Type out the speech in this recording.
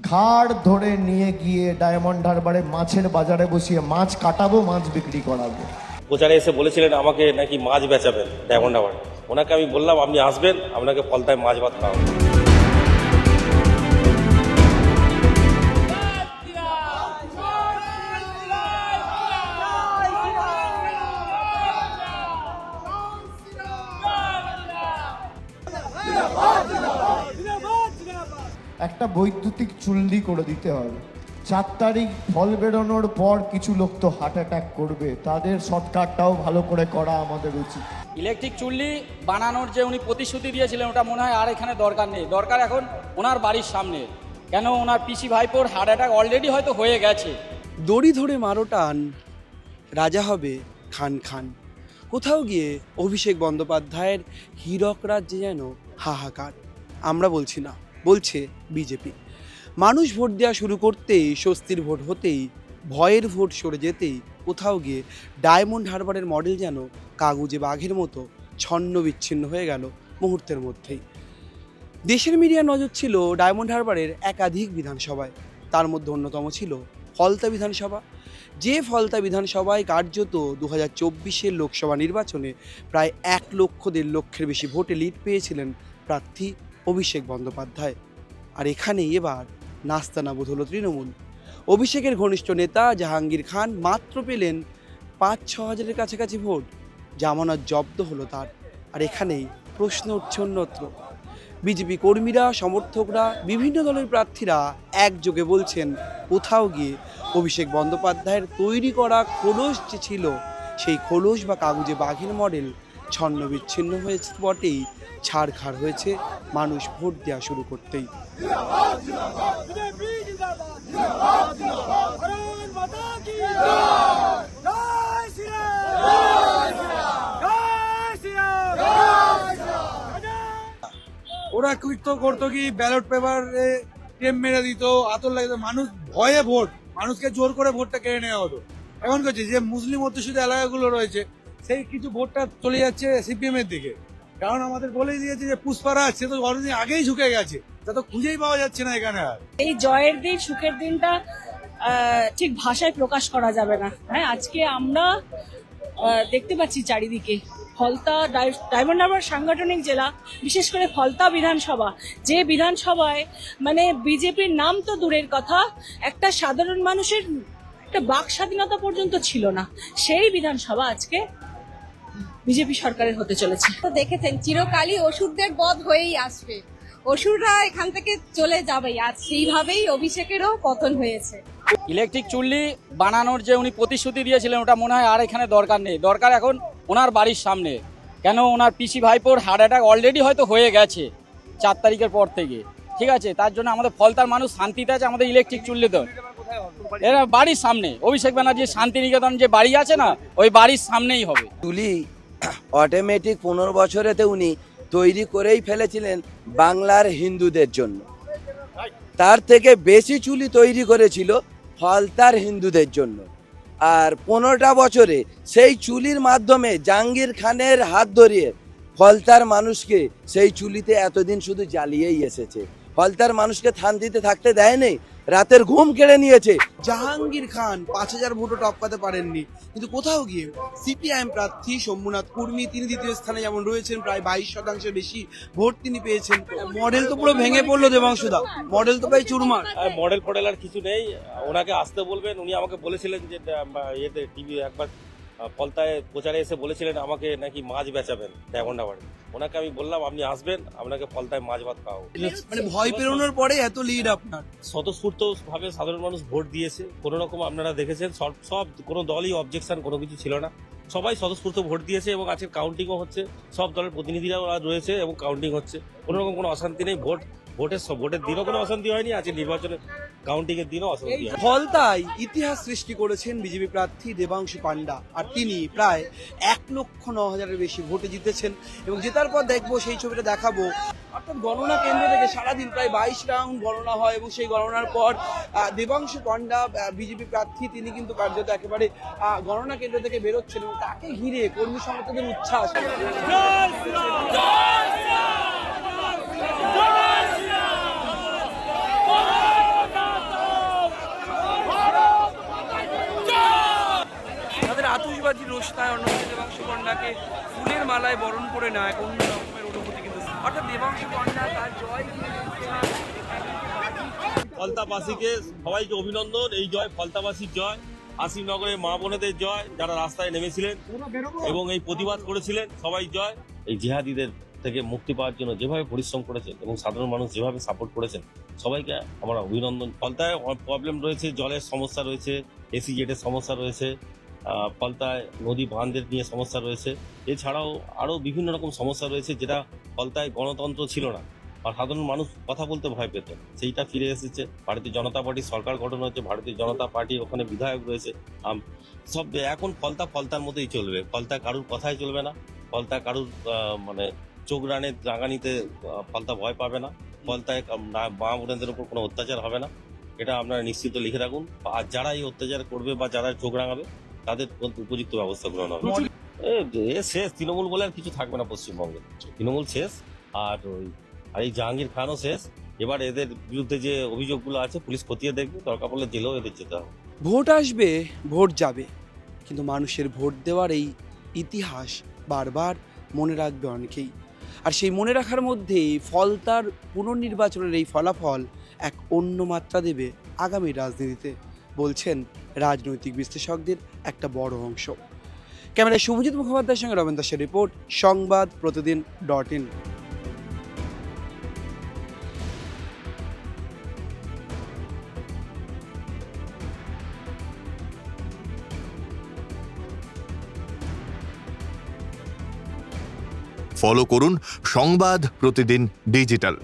ঘাড় ধরে নিয়ে গিয়ে ডায়মন্ড হারবারে মাছের বাজারে বসিয়ে মাছ কাটাবো, মাছ বিক্রি করাবো। প্রচারে এসে বলেছিলেন আমাকে নাকি মাছ বেচাবেন ডায়মন্ড হারবারে। ওনাকে আমি বললাম আপনি আসবেন, আপনাকে ফলতায় মাছ ভাত খাওয়াবো। একটা বৈদ্যুতিক চুল্লি করে দিতে হবে। 4 তারিখ ফল বেরোনোর পর কিছু লোক তো হার্ট অ্যাটাক করবে, তাদের সৎকারটাও ভালো করে করা আমাদের উচিত। ইলেকট্রিক চুল্লি বানানোর যে উনি প্রতিশ্রুতি দিয়েছিলেন ওটা মনে হয় আর এখানে দরকার নেই। দরকার এখন ওনার বাড়ির সামনে, কেন ওনার পিসি ভাইপোর হার্ট অ্যাটাক অলরেডি হয়তো হয়ে গেছে। দড়ি ধরে মারো টান, রাজা হবে খান খান। কোথাও গিয়ে অভিষেক বন্দ্যোপাধ্যায়ের হীরক রাজ্যে যেন হাহাকার। আমরা বলছি না, বলছে বিজেপি। মানুষ ভোট দেওয়া শুরু করতেই, স্বস্তির ভোট হতেই, ভয়ের ভোট সরে যেতেই কোথাও গিয়ে ডায়মন্ড হারবারের মডেল যেন কাগুজে বাঘের মতো ছন্ন বিচ্ছিন্ন হয়ে গেল মুহূর্তের মধ্যেই। দেশের মিডিয়া নজর ছিল ডায়মন্ড হারবারের একাধিক বিধানসভায়, তার মধ্যে অন্যতম ছিল ফলতা বিধানসভা। যে ফলতা বিধানসভায় কার্যত 2024-এর লোকসভা নির্বাচনে প্রায় 1,00,000-1.5 লক্ষের বেশি ভোটে লিড পেয়েছিলেন প্রার্থী অভিষেক বন্দ্যোপাধ্যায়। আর এখানেই এবার নাস্তানাবুদ হলো তৃণমূল। অভিষেকের ঘনিষ্ঠ নেতা জাহাঙ্গীর খান মাত্র পেলেন 5-6 হাজারের কাছাকাছি ভোট, জামানত জব্দ হলো তার। আর এখানেই প্রশ্ন উঠছে অন্যত্র। বিজেপি কর্মীরা, সমর্থকরা, বিভিন্ন দলের প্রার্থীরা একযোগে বলছেন কোথাও গিয়ে অভিষেক বন্দ্যোপাধ্যায়ের তৈরি করা খোলস যে ছিল, সেই খোলস বা কাগুজে বাঘের মডেল ছন্ন বিচ্ছিন্ন হয়েছে বটেই, ছাড়খাড় হয়েছে মানুষ ভোট দেওয়া শুরু করতেই। ওরা করতো কি ব্যালট পেপারে টেম মেরে দিত, আতর লাগিত, মানুষ ভয়ে ভোট, মানুষকে জোর করে ভোটটা কেড়ে নেওয়া হতো। এখন করছে যে মুসলিম অধ্যুষিত এলাকাগুলো রয়েছে সেই কিছু ভোটটা চলে যাচ্ছে সিপিএম এর দিকে, কারণ আমাদের বলেই দিয়েছে যে পুষ্পারাজ সে তো অনেকদিন আগেই ঝুঁকে গেছে, তা তো খুঁজেই পাওয়া যাচ্ছে না এখানে আর। এই জয়ের দিন, সুখের দিনটা ঠিক ভাষায় প্রকাশ করা যাবে না। হ্যাঁ, আজকে আমরা দেখতে পাচ্ছি চারিদিকে ফলতা, ডায়মন্ড হারবার সাংগঠনিক জেলা, বিশেষ করে ফলতা বিধানসভা, যে বিধানসভায় মানে বিজেপির নাম তো দূরের কথা, একটা সাধারণ মানুষের একটা বাক স্বাধীনতা পর্যন্ত ছিল না, সেই বিধানসভা আজকে বিজেপি সরকারের হতে চলেছে। তো দেখেছেন চিরকালই অসুরদের বধ হয়েই আসবে, অসুররা এখান থেকে চলে যাবেই, আজ সেইভাবেই অভিষেকেরও পতন হয়েছে। ইলেকট্রিক চুল্লি বানানোর যে উনি প্রতিশ্রুতি দিয়েছিলেন ওটা মনে হয় আর এখানে দরকার নেই। দরকার এখন ওনার বাড়ির সামনে, কেন ওনার পিসি ভাইপোর হার্ট অ্যাটাক অলরেডি হয়তো হয়ে গেছে 4 তারিখের পর থেকে। ঠিক আছে, তার জন্য আমাদের ফলতার মানুষ শান্তিতে আছে। আমাদের ইলেকট্রিক চুল্লি তো এরা বাড়ির সামনে, অভিষেক ব্যানার্জির শান্তিনিকেতন যে বাড়ি আছে না, ওই বাড়ির সামনেই হবে। চুলি অটোমেটিক 15 বছরেতে উনি তৈরি করেই ফেলেছিলেন বাংলার হিন্দুদের জন্য। তার থেকে বেশি চুলি তৈরি করেছিল ফলতার হিন্দুদের জন্য। আর 15টা বছরে সেই চুলির মাধ্যমে জাহাঙ্গীর খানের হাত ধরিয়ে ফলতার মানুষকে সেই চুলিতে এতদিন শুধু জ্বালিয়েই এসেছে, ফলতার মানুষকে শান্তিতে থাকতে দেয়নি, রাতের ঘুম কেড়ে নিয়েছে। জাহাঙ্গীর খান 5,000 ভোটও টপকাতে পারেননি, কিন্তু কোথাও গিয়ে সিপিআইএম প্রার্থী শম্ভুনাথ কুর্মী তিনি দ্বিতীয় স্থানে যেমন রয়েছেন, প্রায় 22% বেশি ভোট তিনি পেয়েছেন। মডেল তো পুরো ভেঙে পড়লো দেবাংশুদা, মডেল তো প্রায় চুরমার। মডেল ফডেল আর কিছু নেই, ওনাকে আসতে বলবেন। উনি আমাকে বলেছিলেন যে ইয়েতে টিভি একবার ফলতায় প্রচারে এসে বলেছিলেন আমাকে নাকি মাছ বেচাবেন ডায়মন্ড হারবারে। ওনাকে আমি বললাম আপনি আসবেন, আপনাকে ফলতায় মাছ ভাত খাওয়াবো। মানে ভয় পেরোনোর পরে এত লিড আপনার। স্বতঃস্ফূর্ত ভাবে সাধারণ মানুষ ভোট দিয়েছে, কোনো রকম আপনারা দেখেছেন সব কোনো দলই অবজেকশন কোনো কিছু ছিল না, সবাই স্বতঃস্ফূর্ত ভোট দিয়েছে এবং আজকে কাউন্টিংও হচ্ছে, সব দলের প্রতিনিধিরাও রয়েছে এবং কাউন্টিং হচ্ছে। কোনো রকম কোনো অশান্তি নেই, ভোটের দিনও কোনো অশান্তি হয়নি, আজকে নির্বাচনের কাউন্টিং এর দিনও অশান্তি হয়। ফলতায় ইতিহাস সৃষ্টি করেছেন বিজেপি প্রার্থী দেবাংশু পান্ডা, আর তিনি প্রায় 1,09,000-এর বেশি ভোটে জিতেছেন। এবং জেতার পর দেখবো, সেই ছবিটা দেখাবো, অর্থাৎ গণনা কেন্দ্র থেকে সারাদিন প্রায় 22 রাউন্ড গণনা হয় এবং সেই গণনার পর দেবাংশু পান্ডা বিজেপি প্রার্থী তিনি কিন্তু কার্যত একেবারে গণনা কেন্দ্র থেকে বেরোচ্ছেন এবং তাকে ঘিরে কর্মী সমর্থকদের উচ্ছ্বাস। তুলিবাজি রোশনায় অন্যদিকে দেবাংশু কন্যাকে ফুলের মালায় বরণ করে নেয় এক অন্য রকমের অনুভূতি কিন্তু, অর্থাৎ দেবাংশু কন্যা তার জয় ফলতাবাসীকে সবাইকে অভিনন্দন। এই জয় ফলতাবাসীর জয়, আসিমনগরের মা বোনেদের জয় যারা রাস্তায় নেমেছিলেন এবং এই প্রতিবাদ করেছিলেন, সবাই জয়। এই জিহাদিদের থেকে মুক্তি পাওয়ার জন্য যেভাবে পরিশ্রম করেছেন এবং সাধারণ মানুষ যেভাবে সাপোর্ট করেছেন, সবাইকে আমার অভিনন্দন। ফলতায় প্রবলেম রয়েছে, জলের সমস্যা রয়েছে, এসিজেডের সমস্যা রয়েছে, ফলতায় নদী বাঁধের নিয়ে সমস্যা রয়েছে, এছাড়াও আরও বিভিন্ন রকম সমস্যা রয়েছে যেটা ফলতায় গণতন্ত্র ছিল না আর সাধারণ মানুষ কথা বলতে ভয় পেত, সেইটা ফিরে এসেছে। ভারতীয় জনতা পার্টির সরকার গঠন হয়েছে, ভারতীয় জনতা পার্টি ওখানে বিধায়ক রয়েছে, সব এখন ফলতার মতোই চলবে। ফলতা কারুর কথাই চলবে না, ফলতা কারুর মানে চোখ রাঙানিতে ফলতা ভয় পাবে না, ফলতায় মা বোনেদের উপর কোনো অত্যাচার হবে না, এটা আপনারা নিশ্চিত লিখে রাখুন। আর যারা এই অত্যাচার করবে বা যারা চোখ রাঙাবে তাদের উপযুক্ত ব্যবস্থা গ্রহণ হবে। শেষ, তৃণমূল বলে আর কিছু থাকবে না পশ্চিমবঙ্গে, তৃণমূল শেষ। আর এই জাহাঙ্গীর খানও শেষ। এবার এদের বিরুদ্ধে যে অভিযোগগুলো আছে পুলিশ খতিয়ে দেখবে, দরকার পড়লে জেলেও এদের যেতে হবে। ভোট আসবে, ভোট যাবে, কিন্তু মানুষের ভোট দেওয়ার এই ইতিহাস বারবার মনে রাখবে অনেকেই। আর সেই মনে রাখার মধ্যেই ফলতার পুনর্নির্বাচনের এই ফলাফল এক অন্য মাত্রা দেবে আগামী রাজনীতিতে, বলছেন রাজনৈতিক বিশ্লেষকদের একটা বড় অংশ। ক্যামেরায় শুভজিৎ মুখোপাধ্যায়ের সঙ্গে রবীন্দ্র দাসের রিপোর্ট, সংবাদ প্রতিদিন.in। ফলো করুন সংবাদ প্রতিদিন ডিজিটাল।